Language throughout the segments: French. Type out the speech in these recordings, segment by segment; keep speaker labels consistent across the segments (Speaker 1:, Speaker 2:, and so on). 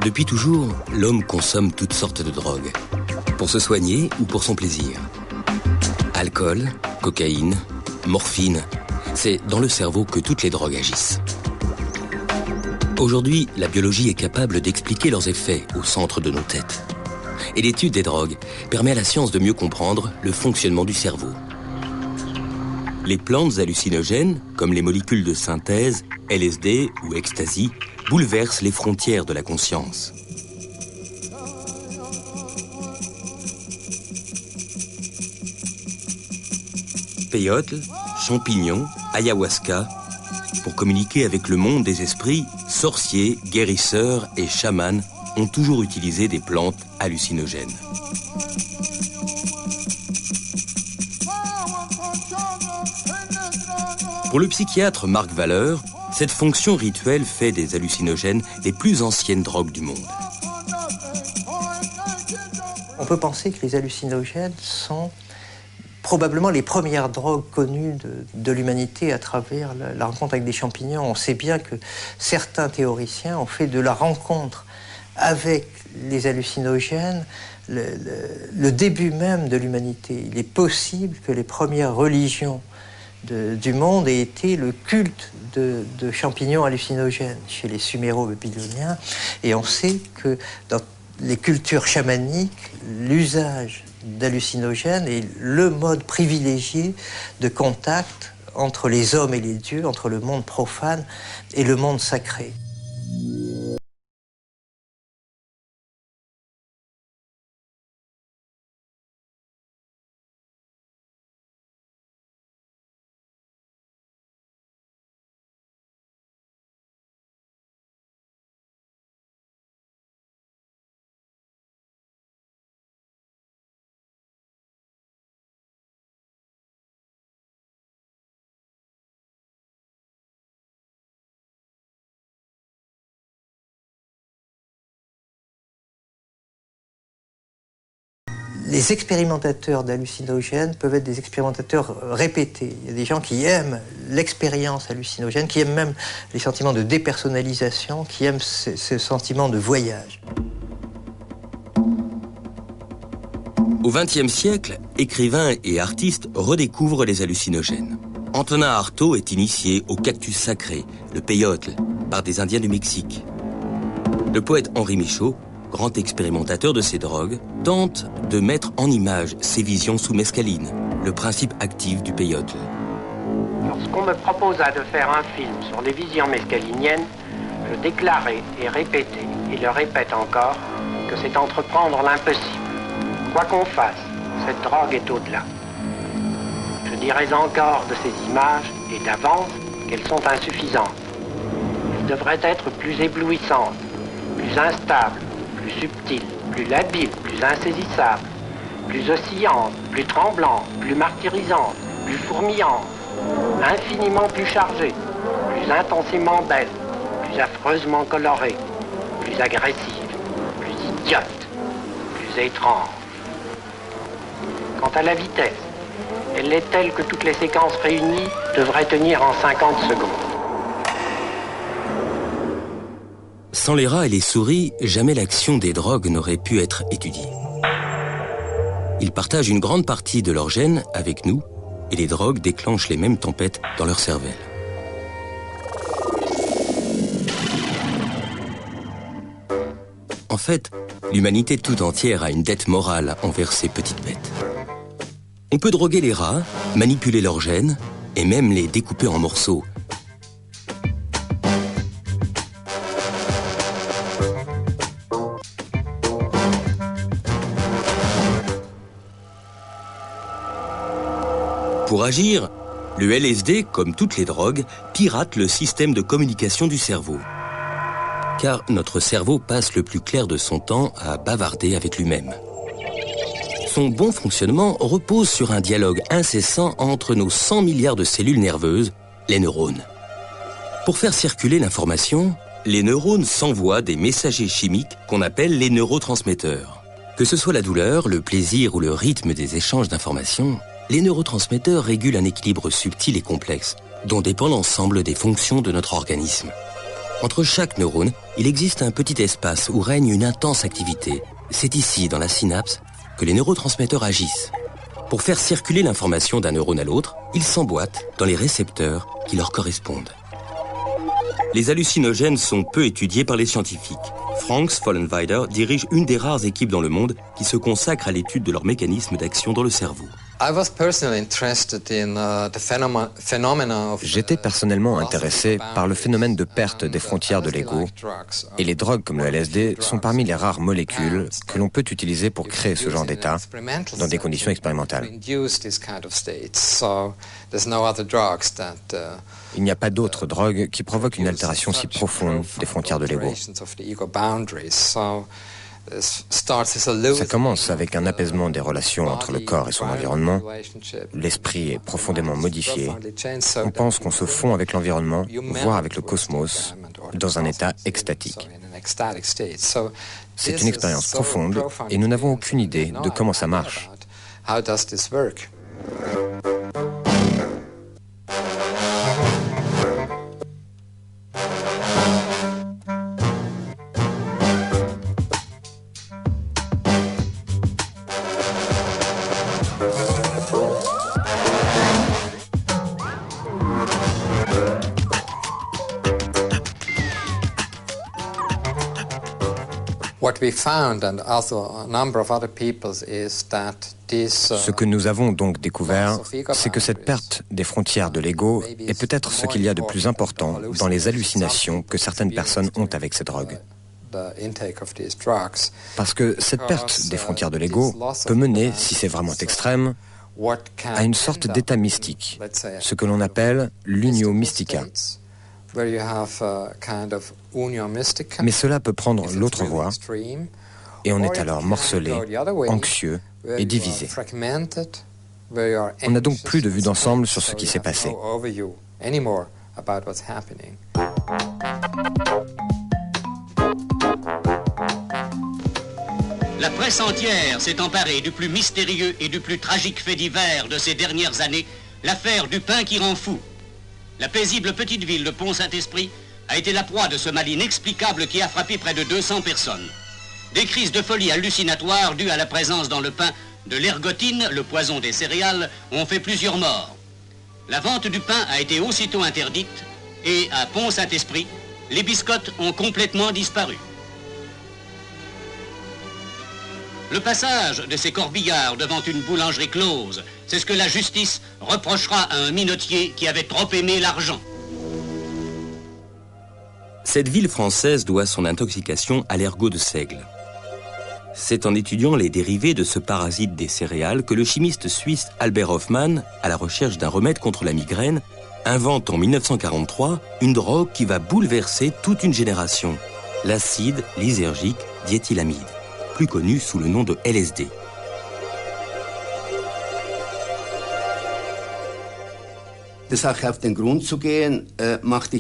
Speaker 1: Depuis toujours, l'homme consomme toutes sortes de drogues, pour se soigner ou pour son plaisir. Alcool, cocaïne, morphine, c'est dans le cerveau que toutes les drogues agissent. Aujourd'hui, la biologie est capable d'expliquer leurs effets au centre de nos têtes. Et l'étude des drogues permet à la science de mieux comprendre le fonctionnement du cerveau. Les plantes hallucinogènes, comme les molécules de synthèse, LSD ou ecstasy, bouleversent les frontières de la conscience. Peyote, champignons, ayahuasca, pour communiquer avec le monde des esprits, sorciers, guérisseurs et chamans ont toujours utilisé des plantes hallucinogènes. Pour le psychiatre Marc Valeur, cette fonction rituelle fait des hallucinogènes les plus anciennes drogues du monde.
Speaker 2: On peut penser que les hallucinogènes sont probablement les premières drogues connues de l'humanité à travers la rencontre avec des champignons. On sait bien que certains théoriciens ont fait de la rencontre avec les hallucinogènes le début même de l'humanité. Il est possible que les premières religions du monde aient été le culte de champignons hallucinogènes chez les Suméro-Babyloniens. Et on sait que dans les cultures chamaniques, l'usage d'hallucinogènes est le mode privilégié de contact entre les hommes et les dieux, entre le monde profane et le monde sacré. Les expérimentateurs d'hallucinogènes peuvent être des expérimentateurs répétés. Il y a des gens qui aiment l'expérience hallucinogène, qui aiment même les sentiments de dépersonnalisation, qui aiment ce sentiment de voyage.
Speaker 1: Au XXe siècle, écrivains et artistes redécouvrent les hallucinogènes. Antonin Artaud est initié au cactus sacré, le peyote, par des Indiens du Mexique. Le poète Henri Michaud, grand expérimentateur de ces drogues, tente de mettre en image ses visions sous mescaline, le principe actif du peyote.
Speaker 3: Lorsqu'on me proposa de faire un film sur les visions mescaliniennes, je déclarais et répétais, et le répète encore, que c'est entreprendre l'impossible. Quoi qu'on fasse, cette drogue est au-delà. Je dirais encore de ces images, et d'avance, qu'elles sont insuffisantes. Elles devraient être plus éblouissantes, plus instables, plus subtiles, plus labiles, plus insaisissables, plus oscillantes, plus tremblantes, plus martyrisantes, plus fourmillantes, infiniment plus chargées, plus intensément belles, plus affreusement colorées, plus agressives, plus idiotes, plus étranges. Quant à la vitesse, elle est telle que toutes les séquences réunies devraient tenir en 50 secondes.
Speaker 1: Sans les rats et les souris, jamais l'action des drogues n'aurait pu être étudiée. Ils partagent une grande partie de leur gène avec nous, et les drogues déclenchent les mêmes tempêtes dans leur cervelle. En fait, l'humanité tout entière a une dette morale envers ces petites bêtes. On peut droguer les rats, manipuler leurs gènes, et même les découper en morceaux. Pour agir, le LSD, comme toutes les drogues, pirate le système de communication du cerveau. Car notre cerveau passe le plus clair de son temps à bavarder avec lui-même. Son bon fonctionnement repose sur un dialogue incessant entre nos 100 milliards de cellules nerveuses, les neurones. Pour faire circuler l'information, les neurones s'envoient des messagers chimiques qu'on appelle les neurotransmetteurs. Que ce soit la douleur, le plaisir ou le rythme des échanges d'informations, les neurotransmetteurs régulent un équilibre subtil et complexe, dont dépend l'ensemble des fonctions de notre organisme. Entre chaque neurone, il existe un petit espace où règne une intense activité. C'est ici, dans la synapse, que les neurotransmetteurs agissent. Pour faire circuler l'information d'un neurone à l'autre, ils s'emboîtent dans les récepteurs qui leur correspondent. Les hallucinogènes sont peu étudiés par les scientifiques. Frank Vollenweider dirige une des rares équipes dans le monde qui se consacre à l'étude de leur mécanisme d'action dans le cerveau.
Speaker 4: J'étais personnellement intéressé par le phénomène de perte des frontières de l'ego, et les drogues comme le LSD sont parmi les rares molécules que l'on peut utiliser pour créer ce genre d'état dans des conditions expérimentales. Il n'y a pas d'autres drogues qui provoquent une altération si profonde des frontières de l'ego. Ça commence avec un apaisement des relations entre le corps et son environnement. L'esprit est profondément modifié. On pense qu'on se fond avec l'environnement, voire avec le cosmos, dans un état extatique. C'est une expérience profonde et nous n'avons aucune idée de comment ça marche. Ce que nous avons donc découvert, c'est que cette perte des frontières de l'ego est peut-être ce qu'il y a de plus important dans les hallucinations que certaines personnes ont avec ces drogues. Parce que cette perte des frontières de l'ego peut mener, si c'est vraiment extrême, à une sorte d'état mystique, ce que l'on appelle l'unio mystica. Mais cela peut prendre l'autre voie, et on est alors morcelé, anxieux et divisé. On n'a donc plus de vue d'ensemble sur ce qui s'est passé.
Speaker 5: La presse entière s'est emparée du plus mystérieux et du plus tragique fait divers de ces dernières années, l'affaire du pain qui rend fou. La paisible petite ville de Pont-Saint-Esprit a été la proie de ce mal inexplicable qui a frappé près de 200 personnes. Des crises de folie hallucinatoires dues à la présence dans le pain de l'ergotine, le poison des céréales, ont fait plusieurs morts. La vente du pain a été aussitôt interdite et à Pont-Saint-Esprit, les biscottes ont complètement disparu. Le passage de ces corbillards devant une boulangerie close, c'est ce que la justice reprochera à un minotier qui avait trop aimé l'argent.
Speaker 1: Cette ville française doit son intoxication à l'ergot de seigle. C'est en étudiant les dérivés de ce parasite des céréales que le chimiste suisse Albert Hofmann, à la recherche d'un remède contre la migraine, invente en 1943 une drogue qui va bouleverser toute une génération, l'acide lysergique diéthylamide, plus connu sous le nom de LSD.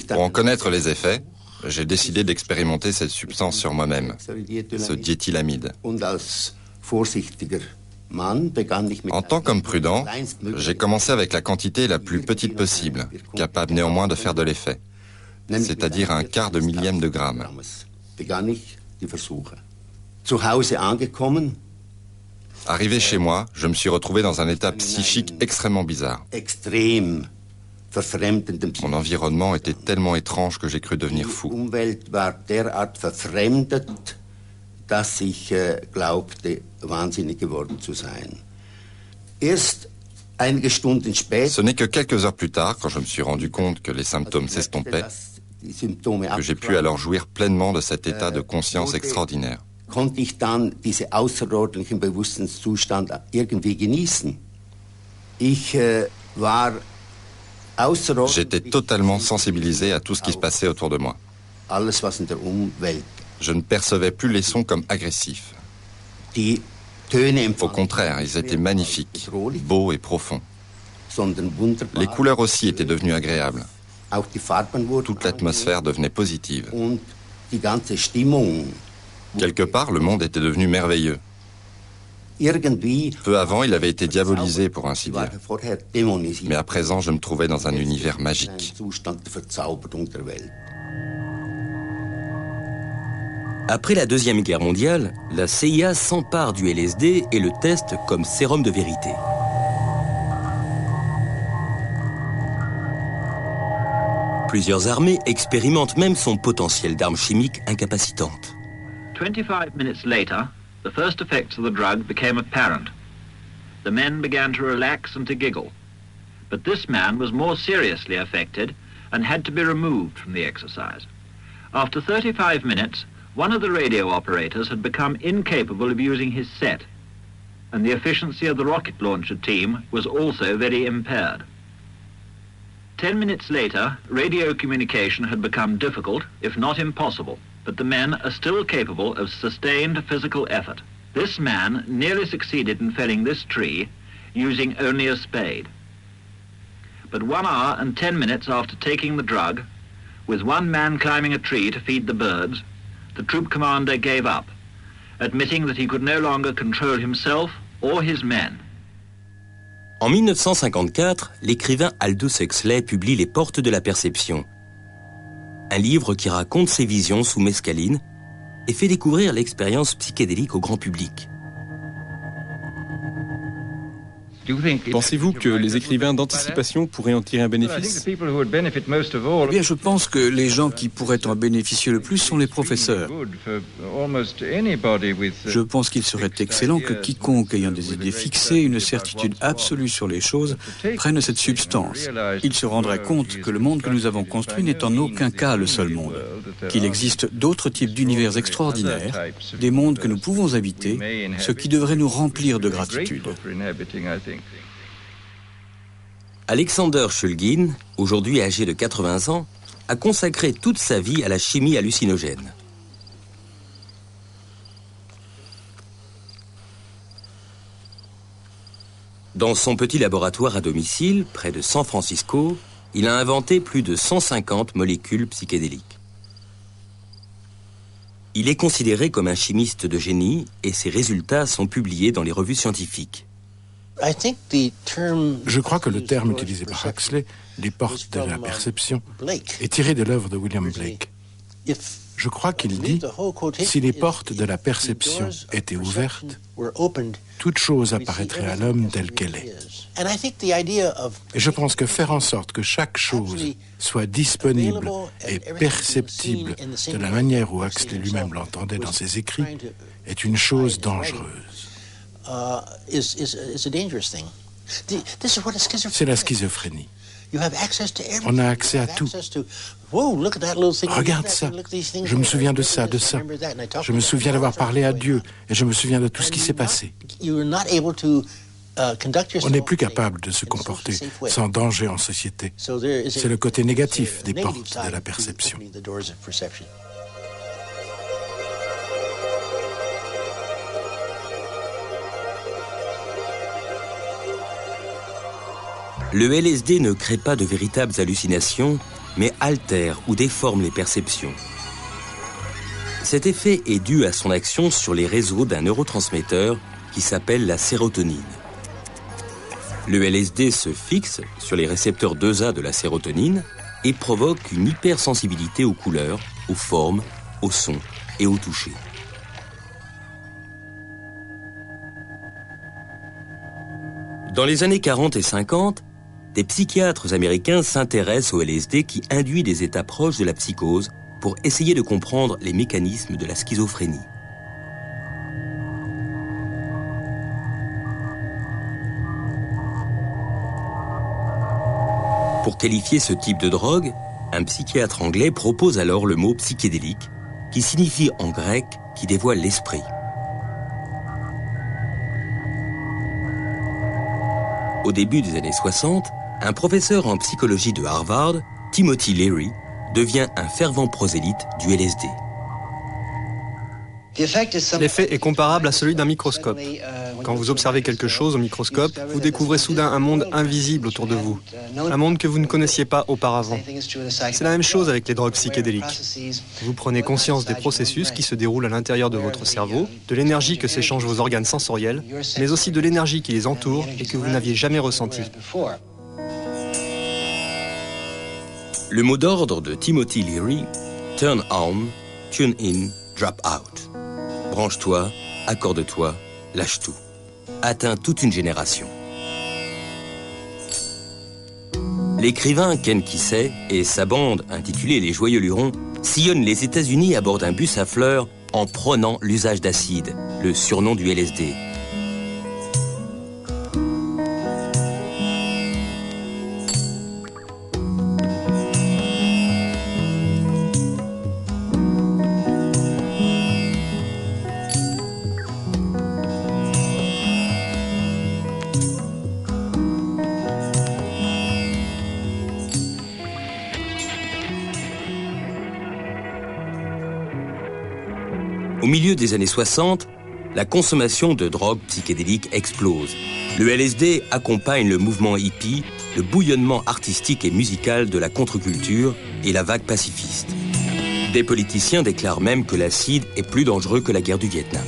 Speaker 6: Pour en connaître les effets, j'ai décidé d'expérimenter cette substance sur moi-même, ce diéthylamide. En tant qu'homme prudent, j'ai commencé avec la quantité la plus petite possible, capable néanmoins de faire de l'effet, c'est-à-dire un quart de millième de gramme. Arrivé chez moi, je me suis retrouvé dans un état psychique extrêmement bizarre. Mon environnement était tellement étrange que j'ai cru devenir fou. Ce n'est que quelques heures plus tard, quand je me suis rendu compte que les symptômes s'estompaient, que j'ai pu alors jouir pleinement de cet état de conscience extraordinaire.
Speaker 7: Konnte ich dann diesen außerordentlichen Bewusstseinszustand irgendwie genießen.
Speaker 6: J'étais totalement sensibilisé à tout ce qui se passait autour de moi.
Speaker 7: Alles, was in der Umwelt.
Speaker 6: Je ne percevais plus les sons comme agressifs.
Speaker 7: Die Töne
Speaker 6: Au contraire, ils étaient magnifiques, beaux et profonds.
Speaker 7: sondern wunderbar.
Speaker 6: Les couleurs aussi étaient devenues agréables.
Speaker 7: Auch die Farben wurden
Speaker 6: Toute l'atmosphère devenait positive.
Speaker 7: und die ganze Stimmung.
Speaker 6: Quelque part, le monde était devenu merveilleux.
Speaker 7: Irgendwie
Speaker 6: Peu avant, il avait été diabolisé, pour ainsi
Speaker 7: war
Speaker 6: dire.
Speaker 7: vorher dämonisiert.
Speaker 6: Mais à présent, je me trouvais dans un univers
Speaker 7: Ein
Speaker 6: magique.
Speaker 7: Zustand der Verzauberung der Welt.
Speaker 1: Après la Deuxième Guerre mondiale, la CIA s'empare du LSD et le teste comme sérum de vérité. Plusieurs armées expérimentent même son potentiel d'arme chimique incapacitante.
Speaker 8: 25 minutes later, the first effects of the drug became apparent. The men began to relax and to giggle. But this man was more seriously affected and had to be removed from the exercise. After 35 minutes, one of the radio operators had become incapable of using his set, and the efficiency of the rocket launcher team was also very impaired. 10 minutes later, radio communication had become difficult, if not impossible, but the men are still capable of sustained physical effort. This man nearly succeeded in felling this tree using only a spade. But 1 hour and 10 minutes after taking the drug, with one man climbing a tree to feed the birds, the troop commander gave up, admitting that he could no longer control himself or his men.
Speaker 1: En 1954, l'écrivain Aldous Huxley publie Les Portes de la Perception, un livre qui raconte ses visions sous mescaline et fait découvrir l'expérience psychédélique au grand public.
Speaker 9: Pensez-vous que les écrivains d'anticipation pourraient en tirer un bénéfice ?
Speaker 10: Eh bien, je pense que les gens qui pourraient en bénéficier le plus sont les professeurs. Je pense qu'il serait excellent que quiconque ayant des idées fixées, une certitude absolue sur les choses, prenne cette substance. Il se rendrait compte que le monde que nous avons construit n'est en aucun cas le seul monde, qu'il existe d'autres types d'univers extraordinaires, des mondes que nous pouvons habiter, ce qui devrait nous remplir de gratitude.
Speaker 1: Alexander Shulgin, aujourd'hui âgé de 80 ans, a consacré toute sa vie à la chimie hallucinogène. Dans son petit laboratoire à domicile, près de San Francisco, il a inventé plus de 150 molécules psychédéliques. Il est considéré comme un chimiste de génie et ses résultats sont publiés dans les revues scientifiques.
Speaker 11: Je crois que le terme utilisé par Huxley, les portes de la perception, est tiré de l'œuvre de William Blake. Je crois qu'il dit, si les portes de la perception étaient ouvertes, toute chose apparaîtrait à l'homme telle qu'elle est. Et je pense que faire en sorte que chaque chose soit disponible et perceptible de la manière où Huxley lui-même l'entendait dans ses écrits est une chose dangereuse. C'est la schizophrénie. On a accès à tout. Regarde ça. Je me souviens de ça, de ça. Je me souviens d'avoir parlé à Dieu et je me souviens de tout ce qui s'est passé. On n'est plus capable de se comporter sans danger en société. C'est le côté négatif des portes de la perception.
Speaker 1: Le LSD ne crée pas de véritables hallucinations, mais altère ou déforme les perceptions. Cet effet est dû à son action sur les réseaux d'un neurotransmetteur qui s'appelle la sérotonine. Le LSD se fixe sur les récepteurs 2A de la sérotonine et provoque une hypersensibilité aux couleurs, aux formes, aux sons et au toucher. Dans les années 40 et 50, des psychiatres américains s'intéressent au LSD qui induit des états proches de la psychose pour essayer de comprendre les mécanismes de la schizophrénie. Pour qualifier ce type de drogue, un psychiatre anglais propose alors le mot psychédélique, qui signifie en grec « qui dévoile l'esprit ». Au début des années 60, un professeur en psychologie de Harvard, Timothy Leary, devient un fervent prosélyte du LSD.
Speaker 12: L'effet est comparable à celui d'un microscope. Quand vous observez quelque chose au microscope, vous découvrez soudain un monde invisible autour de vous, un monde que vous ne connaissiez pas auparavant. C'est la même chose avec les drogues psychédéliques. Vous prenez conscience des processus qui se déroulent à l'intérieur de votre cerveau, de l'énergie que s'échangent vos organes sensoriels, mais aussi de l'énergie qui les entoure et que vous n'aviez jamais ressentie.
Speaker 1: Le mot d'ordre de Timothy Leary, turn on, tune in, drop out. Branche-toi, accorde-toi, lâche tout. Atteint toute une génération. L'écrivain Ken Kesey et sa bande, intitulée Les Joyeux Lurons, sillonnent les États-Unis à bord d'un bus à fleurs en prônant l'usage d'acide, le surnom du LSD. Au milieu des années 60, la consommation de drogues psychédéliques explose. Le LSD accompagne le mouvement hippie, le bouillonnement artistique et musical de la contre-culture et la vague pacifiste. Des politiciens déclarent même que l'acide est plus dangereux que la guerre du Vietnam.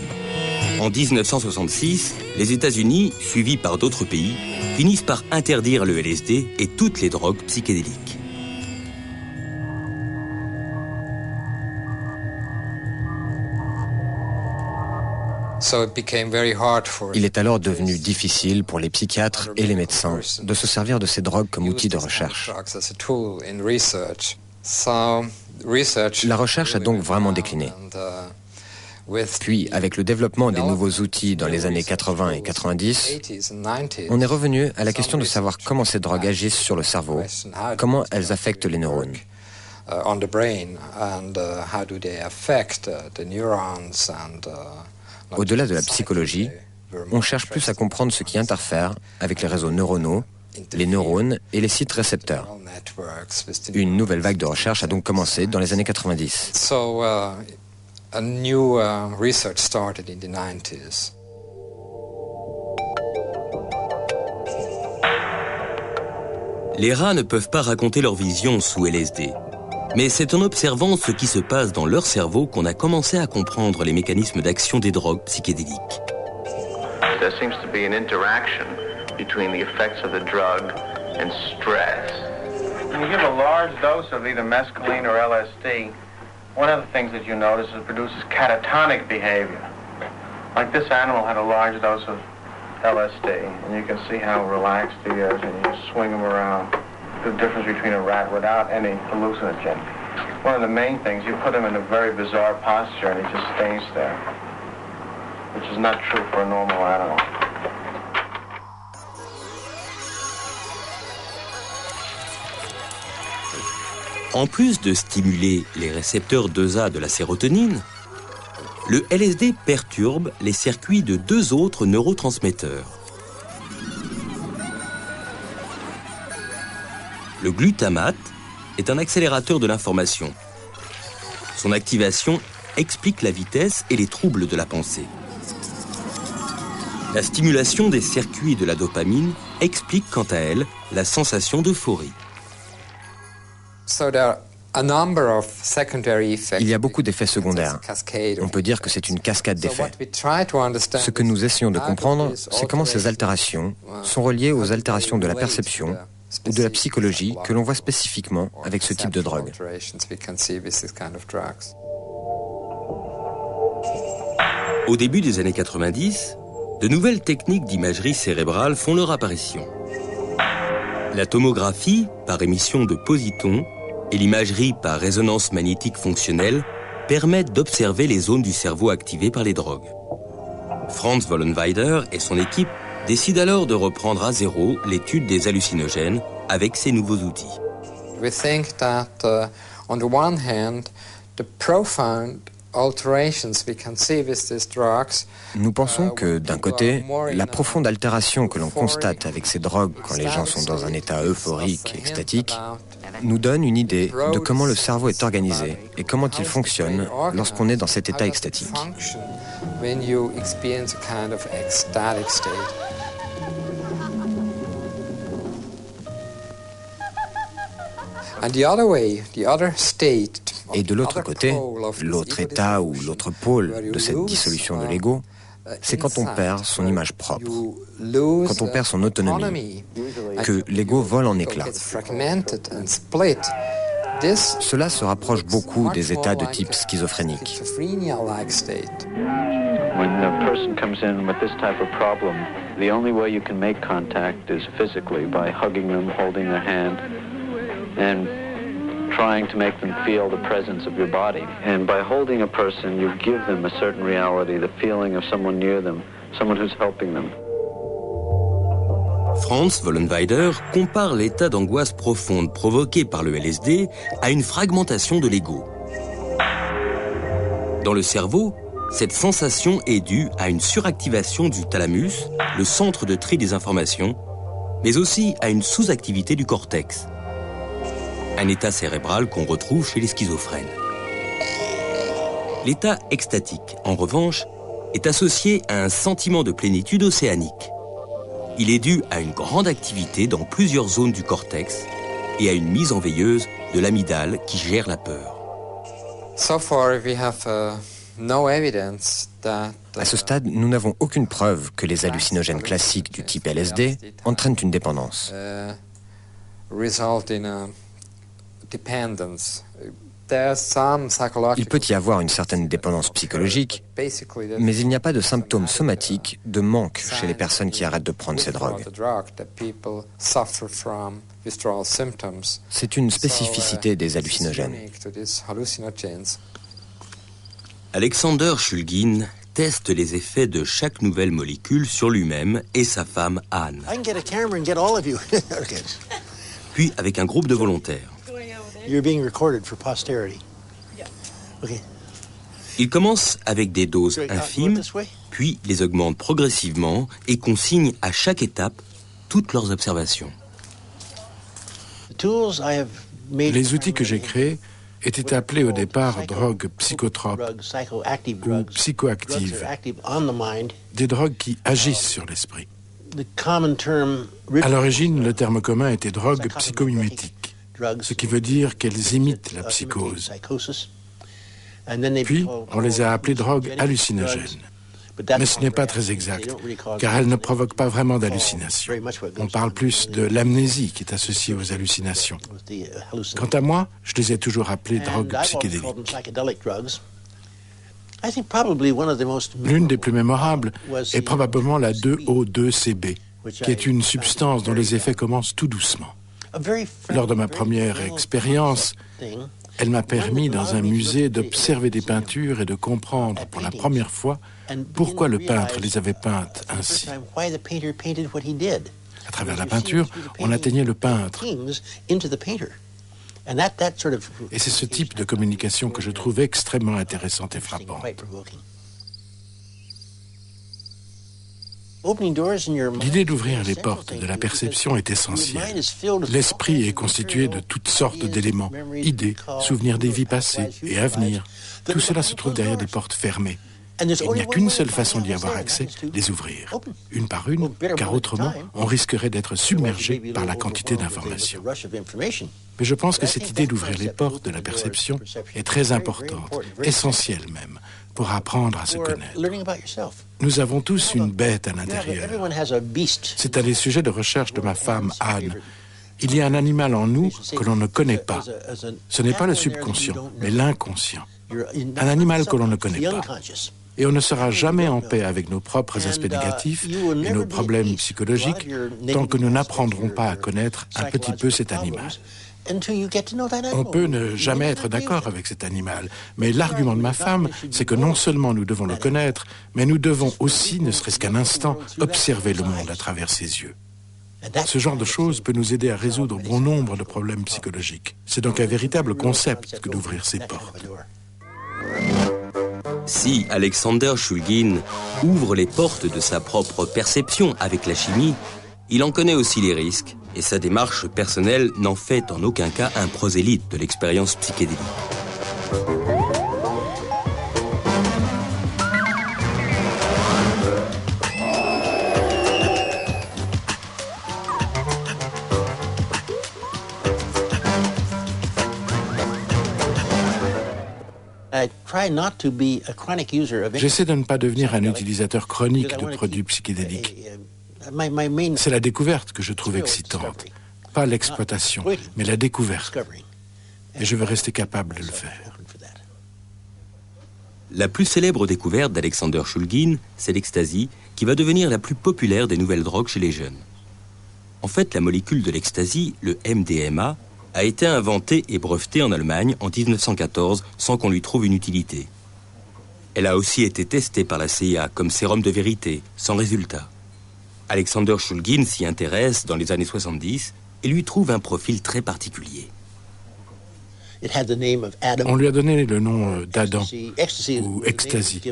Speaker 1: En 1966, les États-Unis, suivis par d'autres pays, finissent par interdire le LSD et toutes les drogues psychédéliques.
Speaker 4: Il est alors devenu difficile pour les psychiatres et les médecins de se servir de ces drogues comme outil de recherche. La recherche a donc vraiment décliné. Puis, avec le développement des nouveaux outils dans les années 80 et 90, on est revenu à la question de savoir comment ces drogues agissent sur le cerveau, comment elles affectent les neurones. Au-delà de la psychologie, on cherche plus à comprendre ce qui interfère avec les réseaux neuronaux, les neurones et les sites récepteurs. Une nouvelle vague de recherche a donc commencé dans les années 90.
Speaker 1: Les rats ne peuvent pas raconter leur vision sous LSD. Mais c'est en observant ce qui se passe dans leur cerveau qu'on a commencé à comprendre les mécanismes d'action des drogues psychédéliques.
Speaker 13: There seems to be an interaction between the effects of the drug and stress. When you give a large dose of either mescaline or LSD, one of the things that you notice is it produces catatonic behavior. Like this animal had a large dose of LSD, and you can see how relaxed he is, and you swing him around. The difference between a rat without any hallucinogen. One of the main things, you put him in a very bizarre posture and he just stays there, which is not true for a normal animal.
Speaker 1: En plus de stimuler les récepteurs 2A de la sérotonine, le LSD perturbe les circuits de deux autres neurotransmetteurs. Le glutamate est un accélérateur de l'information. Son activation explique la vitesse et les troubles de la pensée. La stimulation des circuits de la dopamine explique quant à elle la sensation d'euphorie.
Speaker 4: Il y a beaucoup d'effets secondaires. On peut dire que c'est une cascade d'effets. Ce que nous essayons de comprendre, c'est comment ces altérations sont reliées aux altérations de la perception ou de la psychologie que l'on voit spécifiquement avec ce type de drogue.
Speaker 1: Au début des années 90, de nouvelles techniques d'imagerie cérébrale font leur apparition. La tomographie par émission de positons et l'imagerie par résonance magnétique fonctionnelle permettent d'observer les zones du cerveau activées par les drogues. Franz Vollenweider et son équipe décident alors de reprendre à zéro l'étude des hallucinogènes avec ces nouveaux outils.
Speaker 14: We think that, on the one hand, the profound alterations we can see with these drugs.
Speaker 4: Nous pensons que, d'un côté, la profonde altération que l'on constate avec ces drogues quand les gens sont dans un état euphorique, extatique, nous donne une idée de comment le cerveau est organisé et comment il fonctionne lorsqu'on est dans cet état extatique. Et de l'autre côté, l'autre état ou l'autre pôle de cette dissolution de l'ego, c'est quand on perd son image propre, quand on perd son autonomie, que l'ego vole en éclats. Cela se rapproche beaucoup des états de type schizophrénique.
Speaker 15: When a person comes in with this type of problem, the only way you can make contact is physically, by hugging them, holding their hand, and trying to make them feel the presence of your body. And by holding a person, you give them a certain reality, the feeling of someone near them, someone who's helping them.
Speaker 1: Franz Vollenweider compare l'état d'angoisse profonde provoqué par le LSD à une fragmentation de l'ego. Dans le cerveau, cette sensation est due à une suractivation du thalamus, le centre de tri des informations, mais aussi à une sous-activité du cortex, un état cérébral qu'on retrouve chez les schizophrènes. L'état extatique, en revanche, est associé à un sentiment de plénitude océanique. Il est dû à une grande activité dans plusieurs zones du cortex et à une mise en veilleuse de l'amygdale qui gère la peur.
Speaker 4: À ce stade, nous n'avons aucune preuve que les hallucinogènes classiques du type LSD entraînent une dépendance. Il peut y avoir une certaine dépendance psychologique, mais il n'y a pas de symptômes somatiques de manque chez les personnes qui arrêtent de prendre ces drogues. C'est une spécificité des hallucinogènes.
Speaker 1: Alexander Shulgin teste les effets de chaque nouvelle molécule sur lui-même et sa femme Anne. Puis avec un groupe de volontaires. Il commence avec des doses infimes, puis les augmente progressivement et consigne à chaque étape toutes leurs observations.
Speaker 11: Les outils que j'ai créés étaient appelés au départ drogues psychotropes ou psychoactives, des drogues qui agissent sur l'esprit. À l'origine, le terme commun était drogue psychomimétique, ce qui veut dire qu'elles imitent la psychose. Puis, on les a appelées drogues hallucinogènes. Mais ce n'est pas très exact, car elles ne provoquent pas vraiment d'hallucinations. On parle plus de l'amnésie qui est associée aux hallucinations. Quant à moi, je les ai toujours appelées drogues psychédéliques. L'une des plus mémorables est probablement la 2O2CB, qui est une substance dont les effets commencent tout doucement. Lors de ma première expérience, elle m'a permis dans un musée d'observer des peintures et de comprendre pour la première fois pourquoi le peintre les avait peintes ainsi. À travers la peinture, on atteignait le peintre. Et c'est ce type de communication que je trouve extrêmement intéressante et frappante. L'idée d'ouvrir les portes de la perception est essentielle. L'esprit est constitué de toutes sortes d'éléments, idées, souvenirs des vies passées et à venir. Tout cela se trouve derrière des portes fermées. Il n'y a qu'une seule façon d'y avoir accès, les ouvrir, une par une, car autrement, on risquerait d'être submergé par la quantité d'informations. Mais je pense que cette idée d'ouvrir les portes de la perception est très importante, essentielle même, pour apprendre à se connaître. Nous avons tous une bête à l'intérieur. C'est un des sujets de recherche de ma femme, Anne. Il y a un animal en nous que l'on ne connaît pas. Ce n'est pas le subconscient, mais l'inconscient. Un animal que l'on ne connaît pas. Et on ne sera jamais en paix avec nos propres aspects négatifs et nos problèmes psychologiques tant que nous n'apprendrons pas à connaître un petit peu cet animal. On peut ne jamais être d'accord avec cet animal, mais l'argument de ma femme, c'est que non seulement nous devons le connaître, mais nous devons aussi, ne serait-ce qu'un instant, observer le monde à travers ses yeux. Ce genre de choses peut nous aider à résoudre bon nombre de problèmes psychologiques. C'est donc un véritable concept que d'ouvrir ces portes.
Speaker 1: Si Alexander Shulgin ouvre les portes de sa propre perception avec la chimie, il en connaît aussi les risques, et sa démarche personnelle n'en fait en aucun cas un prosélyte de l'expérience psychédélique.
Speaker 11: J'essaie de ne pas devenir un utilisateur chronique de produits psychédéliques. C'est la découverte que je trouve excitante. Pas l'exploitation, mais la découverte. et je veux rester capable de le faire.
Speaker 1: La plus célèbre découverte d'Alexander Shulgin, c'est l'ecstasy, qui va devenir la plus populaire des nouvelles drogues chez les jeunes. En fait, la molécule de l'ecstasy, le MDMA, a été inventée et brevetée en Allemagne en 1914 sans qu'on lui trouve une utilité. Elle a aussi été testée par la CIA comme sérum de vérité, sans résultat. Alexander Shulgin s'y intéresse dans les années 70 et lui trouve un profil très particulier.
Speaker 11: On lui a donné le nom d'Adam, ou ecstasy.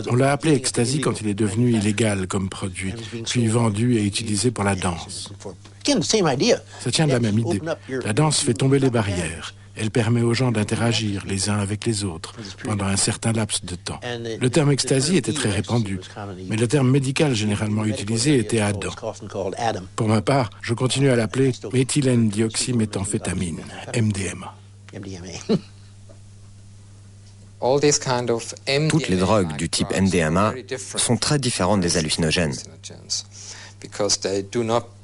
Speaker 11: On l'a appelé ecstasy quand il est devenu illégal comme produit, puis vendu et utilisé pour la danse. Ça tient de la même idée. La danse fait tomber les barrières. Elle permet aux gens d'interagir les uns avec les autres pendant un certain laps de temps. Le terme ecstasy était très répandu, mais le terme médical généralement utilisé était Adam. Pour ma part, je continue à l'appeler méthylène dioxyméthamphétamine, MDMA.
Speaker 4: Toutes les drogues du type MDMA sont très différentes des hallucinogènes.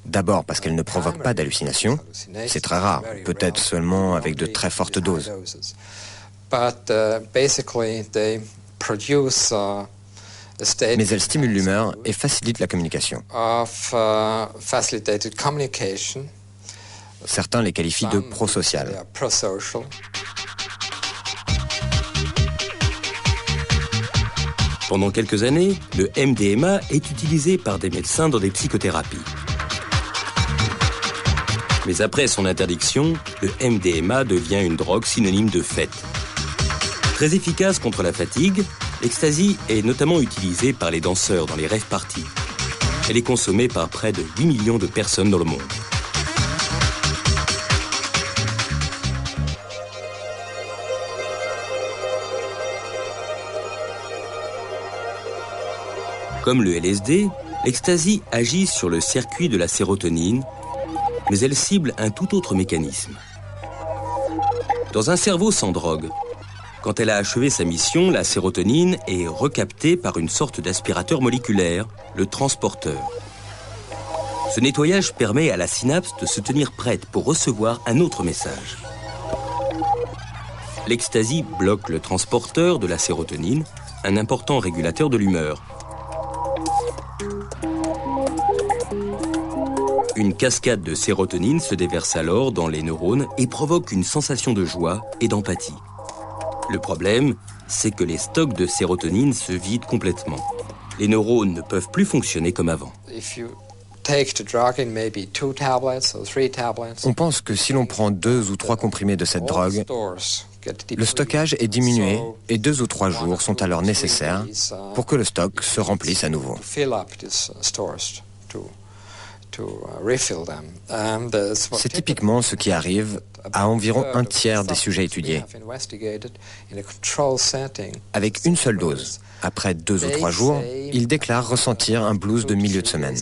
Speaker 4: D'abord parce qu'elles ne provoquent pas d'hallucinations, c'est très rare, peut-être seulement avec de très fortes doses. Mais elles stimulent l'humeur et facilitent la communication. Certains les qualifient de prosociales.
Speaker 1: Pendant quelques années, le MDMA est utilisé par des médecins dans des psychothérapies. Mais après son interdiction, le MDMA devient une drogue synonyme de fête. Très efficace contre la fatigue, l'ecstasy est notamment utilisée par les danseurs dans les rave parties. Elle est consommée par près de 8 millions de personnes dans le monde. Comme le LSD, l'ecstasy agit sur le circuit de la sérotonine, mais elle cible un tout autre mécanisme. Dans un cerveau sans drogue, quand elle a achevé sa mission, la sérotonine est recaptée par une sorte d'aspirateur moléculaire, le transporteur. Ce nettoyage permet à la synapse de se tenir prête pour recevoir un autre message. L'ecstasy bloque le transporteur de la sérotonine, un important régulateur de l'humeur. Une cascade de sérotonine se déverse alors dans les neurones et provoque une sensation de joie et d'empathie. Le problème, c'est que les stocks de sérotonine se vident complètement. Les neurones ne peuvent plus fonctionner comme avant.
Speaker 4: On pense que si l'on prend 2 ou 3 comprimés de cette drogue, le stockage est diminué et 2 ou 3 jours sont alors nécessaires pour que le stock se remplisse à nouveau. C'est typiquement ce qui arrive à environ un tiers des sujets étudiés. Avec une seule dose, après 2 ou 3 jours, ils déclarent ressentir un blues de milieu de semaine.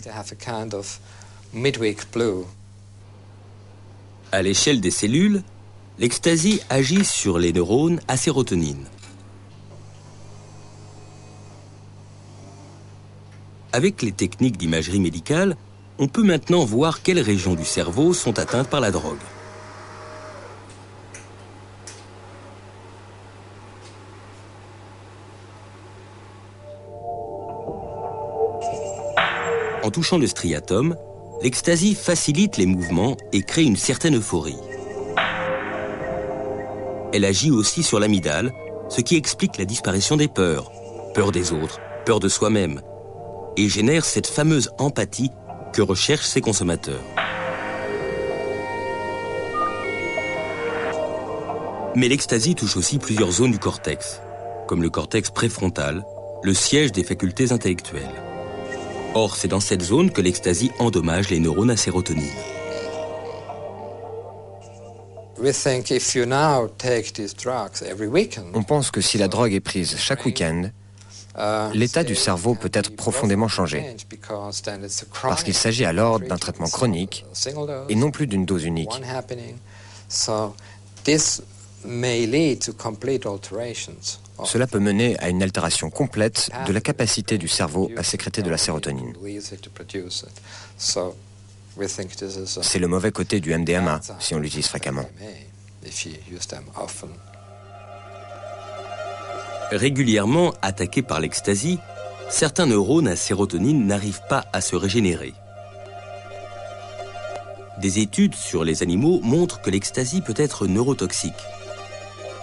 Speaker 1: À l'échelle des cellules, l'ecstasy agit sur les neurones à sérotonine. Avec les techniques d'imagerie médicale, on peut maintenant voir quelles régions du cerveau sont atteintes par la drogue. En touchant le striatum, l'ecstasy facilite les mouvements et crée une certaine euphorie. Elle agit aussi sur l'amygdale, ce qui explique la disparition des peurs, peur des autres, peur de soi-même, et génère cette fameuse empathie que recherchent ces consommateurs. Mais l'ecstasy touche aussi plusieurs zones du cortex, comme le cortex préfrontal, le siège des facultés intellectuelles. Or, c'est dans cette zone que l'ecstasy endommage les neurones à sérotonine.
Speaker 4: On pense que si la drogue est prise chaque week-end, l'état du cerveau peut être profondément changé, parce qu'il s'agit alors d'un traitement chronique et non plus d'une dose unique. Cela peut mener à une altération complète de la capacité du cerveau à sécréter de la sérotonine. C'est le mauvais côté du MDMA, si on l'utilise fréquemment.
Speaker 1: Régulièrement attaqués par l'ecstasy, certains neurones à sérotonine n'arrivent pas à se régénérer. Des études sur les animaux montrent que l'ecstasy peut être neurotoxique,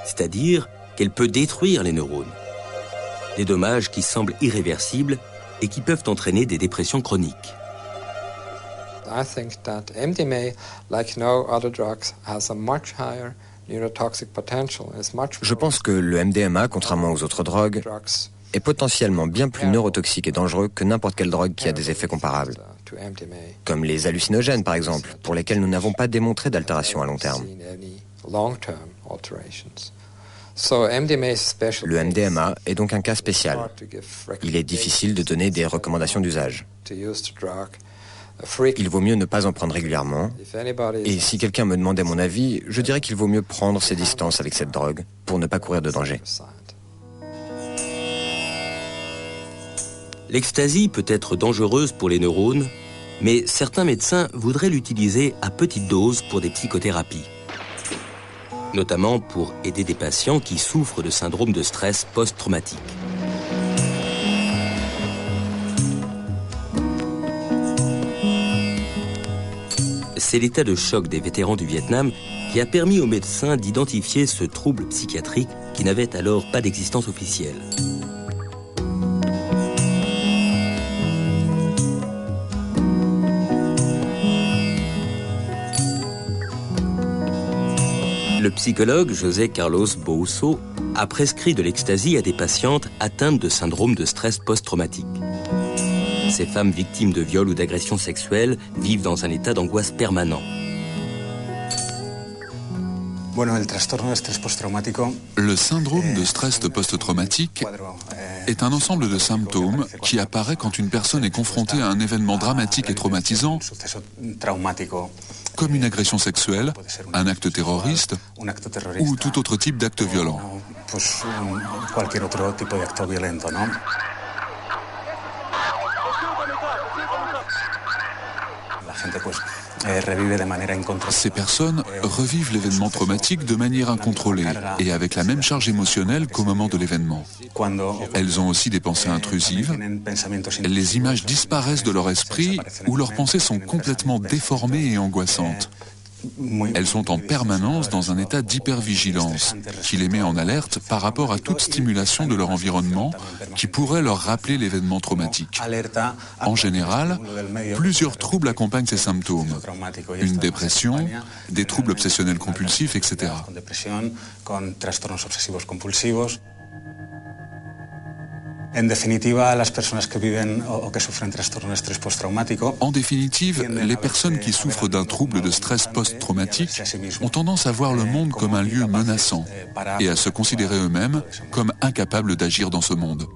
Speaker 1: c'est-à-dire qu'elle peut détruire les neurones. Des dommages qui semblent irréversibles et qui peuvent entraîner des dépressions chroniques.
Speaker 14: I think that MDMA, like no other drugs, has a much higher neurotoxic potential.
Speaker 4: Je pense que le MDMA, contrairement aux autres drogues, est potentiellement bien plus neurotoxique et dangereux que n'importe quelle drogue qui a des effets comparables, comme les hallucinogènes par exemple, pour lesquels nous n'avons pas démontré d'altération à long terme. Le MDMA est donc un cas spécial. Il est difficile de donner des recommandations d'usage. Il vaut mieux ne pas en prendre régulièrement. Et si quelqu'un me demandait mon avis, je dirais qu'il vaut mieux prendre ses distances avec cette drogue pour ne pas courir de danger.
Speaker 1: L'ecstasy peut être dangereuse pour les neurones, mais certains médecins voudraient l'utiliser à petite dose pour des psychothérapies, notamment pour aider des patients qui souffrent de syndrome de stress post-traumatique. C'est l'état de choc des vétérans du Vietnam qui a permis aux médecins d'identifier ce trouble psychiatrique qui n'avait alors pas d'existence officielle. Le psychologue José Carlos Bousso a prescrit de l'ecstasy à des patientes atteintes de syndrome de stress post-traumatique. Ces femmes victimes de viols ou d'agressions sexuelles vivent dans un état d'angoisse permanent.
Speaker 16: Le syndrome de stress post-traumatique est un ensemble de symptômes qui apparaît quand une personne est confrontée à un événement dramatique et traumatisant, comme une agression sexuelle, un acte terroriste ou tout autre type d'acte violent. Ces personnes revivent l'événement traumatique de manière incontrôlée et avec la même charge émotionnelle qu'au moment de l'événement. Elles ont aussi des pensées intrusives, les images disparaissent de leur esprit ou leurs pensées sont complètement déformées et angoissantes. Elles sont en permanence dans un état d'hypervigilance qui les met en alerte par rapport à toute stimulation de leur environnement qui pourrait leur rappeler l'événement traumatique. En général, plusieurs troubles accompagnent ces symptômes. Une dépression, des troubles obsessionnels compulsifs, etc. En définitive, les personnes qui souffrent d'un trouble de stress post-traumatique ont tendance à voir le monde comme un lieu menaçant et à se considérer eux-mêmes comme incapables d'agir dans ce monde.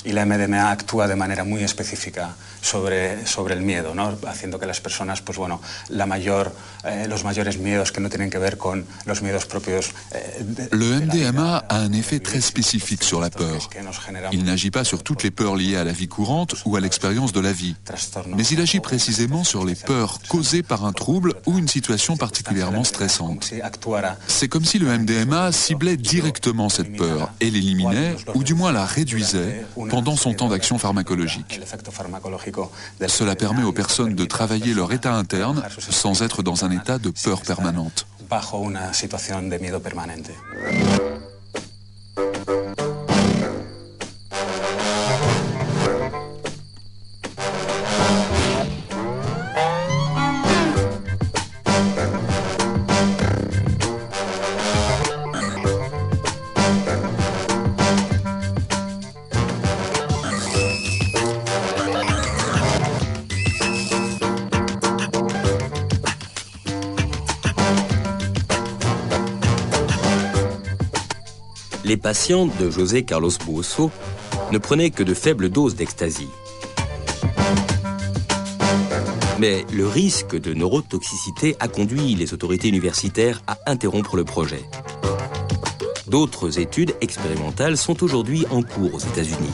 Speaker 16: Y la MDMA actúa de manera muy específica sobre el miedo, ¿no? Haciendo que las personas, pues bueno, los mayores miedos que no tienen que ver con los miedos propios. Le MDMA a un effet très spécifique sur la peur. Il n'agit pas sur toutes les peurs liées à la vie courante ou à l'expérience de la vie, mais il agit précisément sur les peurs causées par un trouble ou une situation particulièrement stressante. C'est comme si le MDMA ciblait directement cette peur et l'éliminait, ou du moins la réduisait, pendant son temps d'action pharmacologique. Cela permet aux personnes de travailler leur état interne sans être dans un état de peur permanente.
Speaker 1: Les patients de José Carlos Bousso ne prenaient que de faibles doses d'ecstasy. Mais le risque de neurotoxicité a conduit les autorités universitaires à interrompre le projet. D'autres études expérimentales sont aujourd'hui en cours aux États-Unis.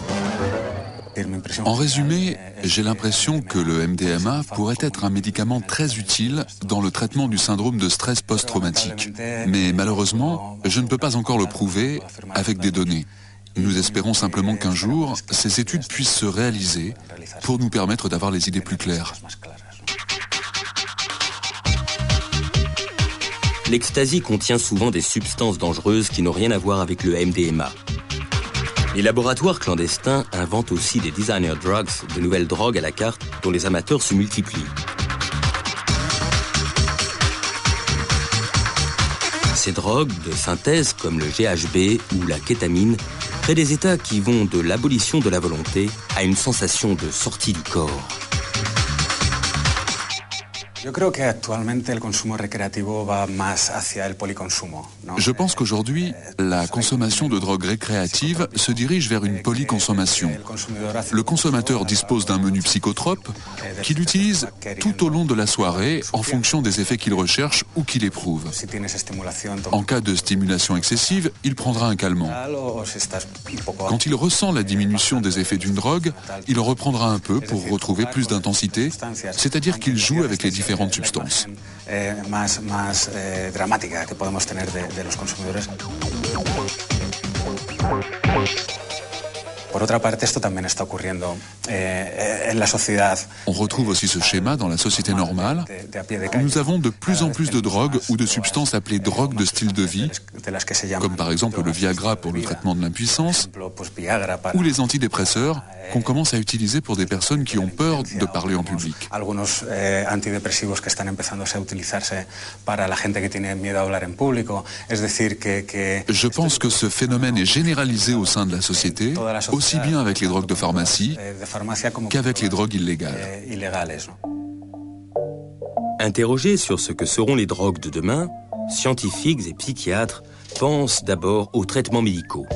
Speaker 16: En résumé, j'ai l'impression que le MDMA pourrait être un médicament très utile dans le traitement du syndrome de stress post-traumatique. Mais malheureusement, je ne peux pas encore le prouver avec des données. Nous espérons simplement qu'un jour, ces études puissent se réaliser pour nous permettre d'avoir les idées plus claires.
Speaker 1: L'ecstasy contient souvent des substances dangereuses qui n'ont rien à voir avec le MDMA. Les laboratoires clandestins inventent aussi des designer drugs, de nouvelles drogues à la carte dont les amateurs se multiplient. Ces drogues de synthèse comme le GHB ou la kétamine créent des états qui vont de l'abolition de la volonté à une sensation de sortie du corps.
Speaker 16: Je pense qu'aujourd'hui, la consommation de drogues récréatives se dirige vers une polyconsommation. Le consommateur dispose d'un menu psychotrope qu'il utilise tout au long de la soirée en fonction des effets qu'il recherche ou qu'il éprouve. En cas de stimulation excessive, il prendra un calmant. Quand il ressent la diminution des effets d'une drogue, il en reprendra un peu pour retrouver plus d'intensité, c'est-à-dire qu'il joue avec les différentes substances. On retrouve aussi ce schéma dans la société normale, où nous avons de plus en plus de drogues ou de substances appelées drogues de style de vie, comme par exemple le Viagra pour le traitement de l'impuissance, ou les antidépresseurs qu'on commence à utiliser pour des personnes qui ont peur de parler en public. Je pense que ce phénomène est généralisé au sein de la société, aussi bien avec les drogues de pharmacie qu'avec les drogues illégales.
Speaker 1: Interrogés sur ce que seront les drogues de demain, scientifiques et psychiatres pensent d'abord aux traitements médicaux.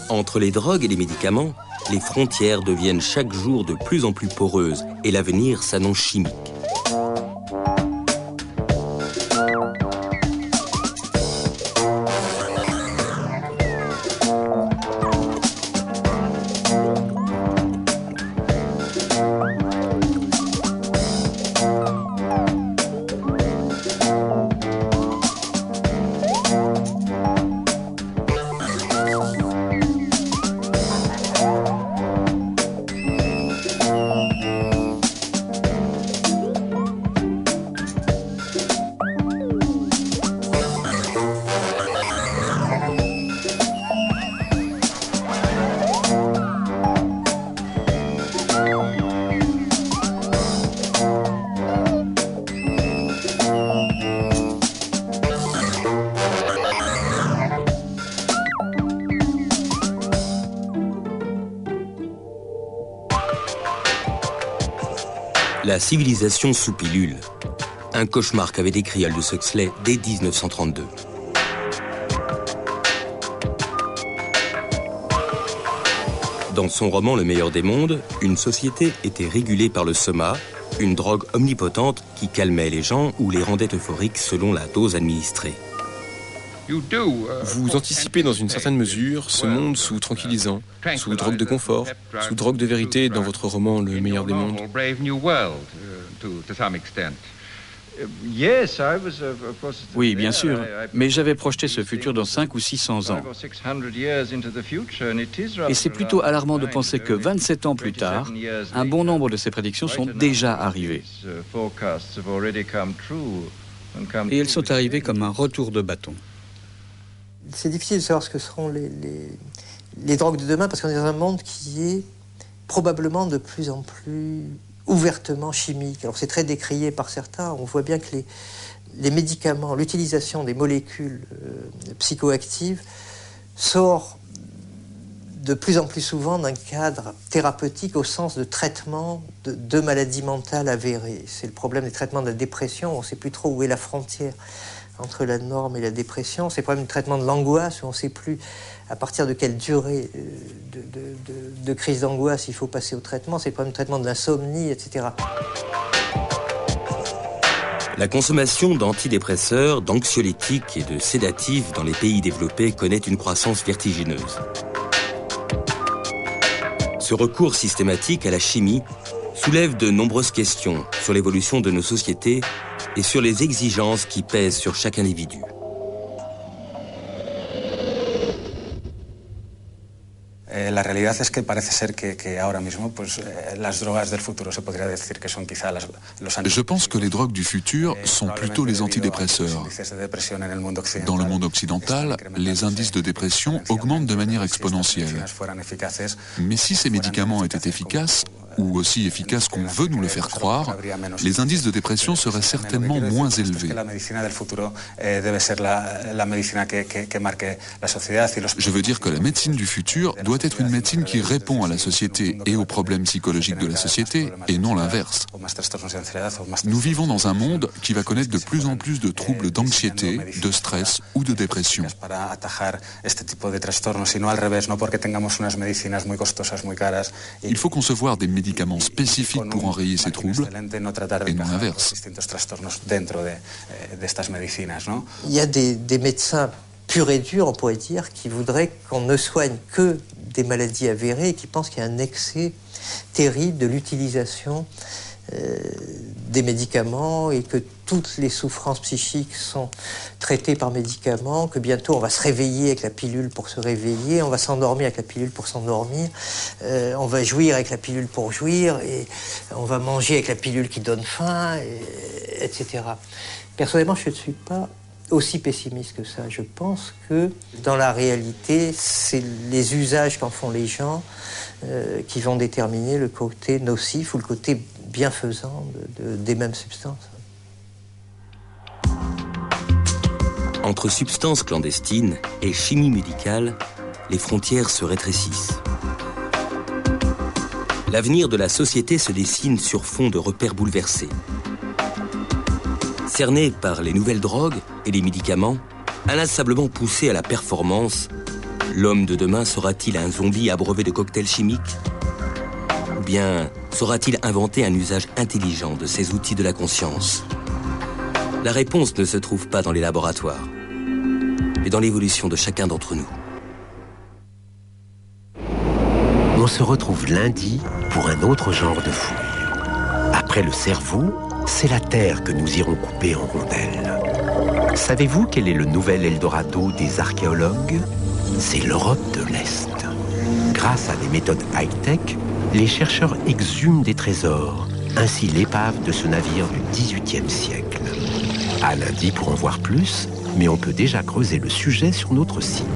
Speaker 1: Entre les drogues et les médicaments, les frontières deviennent chaque jour de plus en plus poreuses et l'avenir s'annonce chimique. La civilisation sous pilule. Un cauchemar qu'avait décrit Aldous Huxley dès 1932. Dans son roman Le meilleur des mondes, une société était régulée par le soma, une drogue omnipotente qui calmait les gens ou les rendait euphoriques selon la dose administrée.
Speaker 9: Vous anticipez dans une certaine mesure ce monde sous tranquillisant, sous drogue de confort, sous drogue de vérité dans votre roman Le meilleur des mondes.
Speaker 10: Oui, bien sûr, mais j'avais projeté ce futur dans 500 ou 600 ans. Et c'est plutôt alarmant de penser que 27 ans plus tard, un bon nombre de ces prédictions sont déjà arrivées. Et elles sont arrivées comme un retour de bâton.
Speaker 2: C'est difficile de savoir ce que seront les drogues de demain parce qu'on est dans un monde qui est probablement de plus en plus ouvertement chimique. Alors c'est très décrié par certains. On voit bien que les médicaments, l'utilisation des molécules psychoactives sort de plus en plus souvent d'un cadre thérapeutique au sens de traitement de maladies mentales avérées. C'est le problème des traitements de la dépression. On ne sait plus trop où est la frontière entre la norme et la dépression. C'est le problème du traitement de l'angoisse, où on ne sait plus à partir de quelle durée de crise d'angoisse il faut passer au traitement. C'est le problème du traitement de l'insomnie, etc.
Speaker 1: La consommation d'antidépresseurs, d'anxiolytiques et de sédatifs dans les pays développés connaît une croissance vertigineuse. Ce recours systématique à la chimie soulève de nombreuses questions sur l'évolution de nos sociétés et sur les exigences qui pèsent sur chaque individu.
Speaker 17: La realidad es que parece ser que ahora mismo pues las drogas del futuro se podría decir que son quizá los
Speaker 16: Je pense que les drogues du futur sont plutôt les antidépresseurs. Dans le monde occidental, les indices de dépression augmentent de manière exponentielle. Mais si ces médicaments étaient efficaces, ou aussi efficaces qu'on veut nous le faire croire, les indices de dépression seraient certainement moins élevés. Je veux dire que la médecine du futur doit être une médecine qui répond à la société et aux problèmes psychologiques de la société, et non l'inverse. Nous vivons dans un monde qui va connaître de plus en plus de troubles d'anxiété, de stress ou de dépression. Il faut concevoir des médicaments spécifiques pour enrayer ces troubles, et non l'inverse.
Speaker 2: Il y a des médecins purs et durs, on pourrait dire, qui voudraient qu'on ne soigne que des maladies avérées et qui pensent qu'il y a un excès terrible de l'utilisation des médicaments et que toutes les souffrances psychiques sont traitées par médicaments, que bientôt on va se réveiller avec la pilule pour se réveiller, on va s'endormir avec la pilule pour s'endormir, on va jouir avec la pilule pour jouir, et on va manger avec la pilule qui donne faim, etc. Personnellement, je ne suis pas aussi pessimiste que ça. Je pense que dans la réalité, c'est les usages qu'en font les gens qui vont déterminer le côté nocif ou le côté bienfaisant des mêmes substances.
Speaker 1: Entre substances clandestines et chimie médicale, les frontières se rétrécissent. L'avenir de la société se dessine sur fond de repères bouleversés. Cerné par les nouvelles drogues et les médicaments, inlassablement poussé à la performance, l'homme de demain sera-t-il un zombie abreuvé de cocktails chimiques? Ou bien saura-t-il inventer un usage intelligent de ces outils de la conscience? La réponse ne se trouve pas dans les laboratoires, mais dans l'évolution de chacun d'entre nous.
Speaker 18: On se retrouve lundi pour un autre genre de fouille. Après le cerveau, c'est la terre que nous irons couper en rondelles. Savez-vous quel est le nouvel Eldorado des archéologues? C'est l'Europe de l'Est. Grâce à des méthodes high-tech, les chercheurs exhument des trésors, ainsi l'épave de ce navire du XVIIIe siècle. À lundi pour en voir plus, mais on peut déjà creuser le sujet sur notre site.